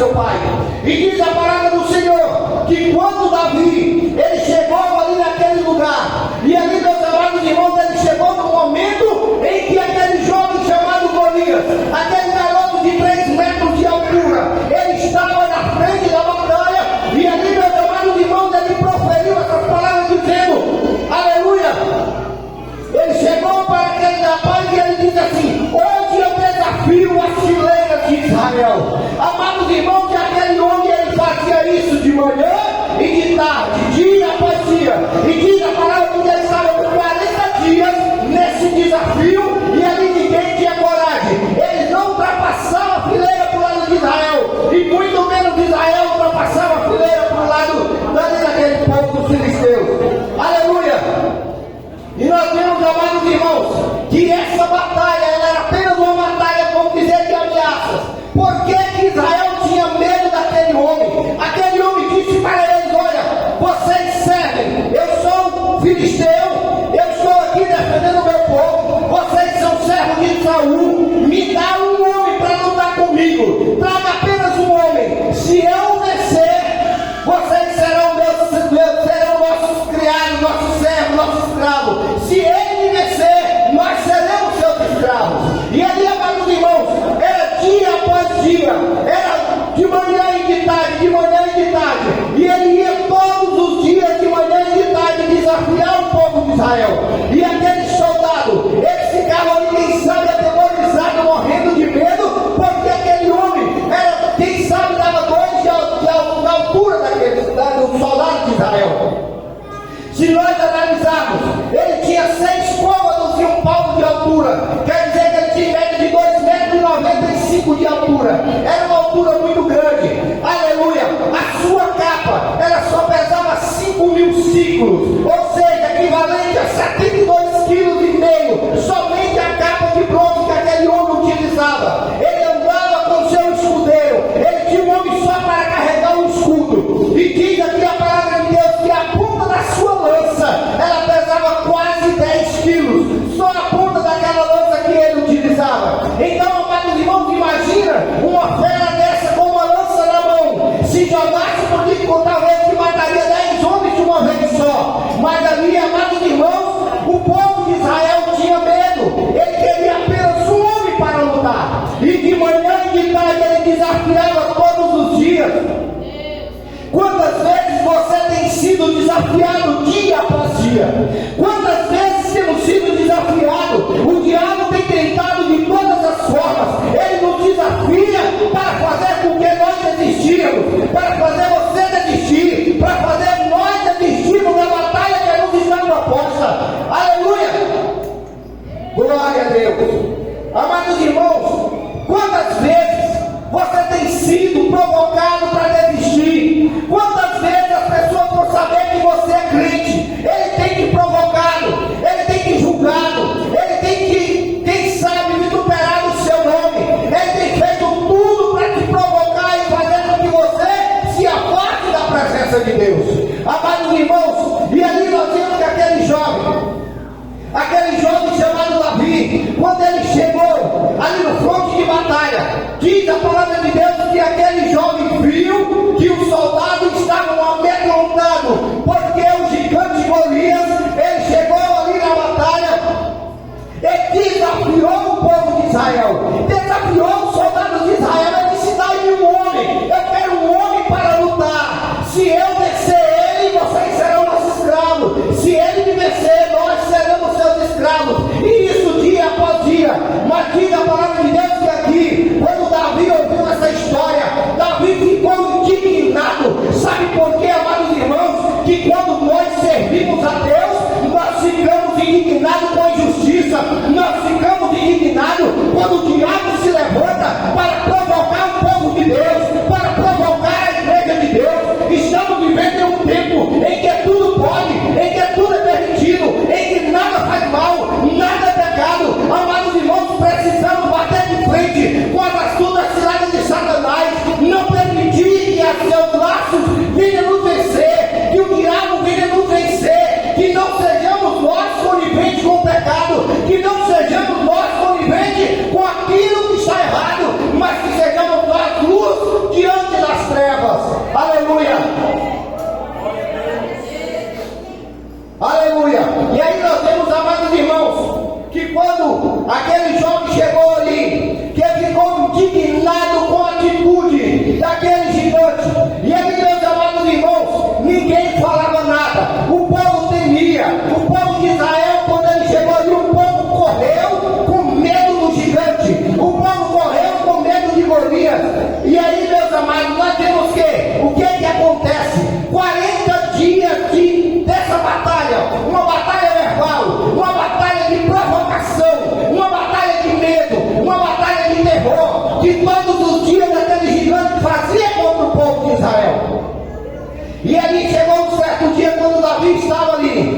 seu pai. E diz a palavra do Senhor que quando Davi ele chegou ali naquele lugar, e ali, meus amados irmãos, ele chegou no momento em que aquele jovem chamado Golias, aquele garoto de 3 metros de altura, ele estava na frente da batalha, e ali, meus amados irmãos, ele proferiu essas palavras dizendo: aleluia. Ele chegou para aquele rapaz e ele disse assim: hoje eu desafio as fileiras de Israel. Amados irmãos, que aquele homem ele fazia isso de manhã e de tarde, dia após dia, e diz a palavra que ele estava por 40 dias nesse desafio, e ali ninguém tinha coragem. Eles não ultrapassavam a fileira para o lado de Israel, e muito menos Israel ultrapassava a fileira para o lado daquele povo dos filisteus. Aleluia. E nós vemos, amados irmãos, que essa batalha ela era apenas uma batalha, vamos dizer, de ameaças. Por que Israel tinha medo daquele homem? Aquele homem disse para eles: olha, vocês servem, eu sou um filisteu, eu estou aqui defendendo o meu povo, vocês são servos de Saul, me dá um homem para lutar comigo, traga apenas um homem. Se eu vencer, vocês serão nossos criados, nossos servos, nossos escravos. Se ele me vencer, nós seremos seus escravos. E ali, amados irmãos, era dia após dia, era de manhã e de tarde, de manhã e de tarde, e ele ia todos os dias, de manhã e de tarde, desafiar o povo de Israel. E aquele soldado, eles ficavam ali, quem sabe, atemorizados, morrendo de medo, porque aquele homem era, quem sabe, dava 2 da altura do soldado de Israel. Se nós analisarmos, ele tinha 6 côvados e 1 palmo de altura, quer dizer que ele tinha média de 2,95 m de altura, era uma altura muito grande. Aleluia. A sua capa, ela só pesava 5.000 ciclos, ou seja, equivalente a 72,5 kg, somente a capa de bronze que aquele homem utilizava. Ele andava com seu escudeiro, ele tinha um homem só para carregar um escudo, e diz aqui a palavra de Deus que a ponta da sua lança, ela pesava quase 10 quilos, só a ponta daquela lança que ele utilizava. Então, amados irmãos, imagina uma fera dessa com uma lança na mão, se jogasse por ali, talvez que mataria 10 homens de uma vez só. Mas ali, amados irmãos, o povo de Israel tinha medo, ele queria apenas um homem para lutar, e de manhã e de tarde ele desafiava todos os dias. Quantas vezes você tem sido desafiado dia após dia? Quantas vezes temos sido desafiados? O diabo tem tentado de todas as formas. Ele nos desafia para fazer com que nós desistimos, para fazer você desistir, para fazer nós desistirmos da batalha que nos está proposta. Aleluia! Glória a Deus! Amados irmãos, quantas vezes você tem sido provocado para desistir? Quantas vezes as pessoas, por saber que você é crente, ele tem te provocado, ele tem te julgado, ele tem que, quem sabe, vituperar o seu nome, ele tem feito tudo para te provocar e fazer com que você se afaste da presença de Deus. Amados irmãos, e ali nós vemos que aquele jovem chamado Davi, quando ele chegou ali no fronte de batalha, diz a palavra de Deus que aquele jovem viu que os soldados estavam amedrontados, porque o gigante Golias, ele chegou ali na batalha e desafiou o povo de Israel, desafiou os soldados de Israel. Ele disse: dá-me um homem, eu quero um homem para lutar. Se eu vencer ele, vocês serão nossos escravos. Se ele me vencer, nós seremos seus escravos. E isso dia após dia. Mas diz a palavra de Deus que aqui, quando Davi ouviu essa história, Davi ficou indignado. Sabe por quê, amados irmãos? Que quando nós servimos a Deus, nós ficamos indignados com a injustiça, nós ficamos indignados quando o diabo se levanta para provocar o povo de Deus, para provocar a igreja de Deus. Estamos vivendo em um tempo em que tudo pode, em que tudo é permitido, em que nada faz mal, nada é pecado. Amados irmãos, precisamos bater de frente com as astutas ciladas de Satanás, não permitir que a seus laços venha nos vencer, que o diabo venha nos vencer, que não sejamos nós coniventes com o pecado, que não sejamos nós coniventes com aquilo que está errado, mas que sejamos nós luz que acontece? 40 dias dessa batalha, uma batalha verbal, uma batalha de provocação, uma batalha de medo, uma batalha de terror, que todos os dias aquele gigante fazia contra o povo de Israel. E ali chegou um certo dia, quando Davi estava ali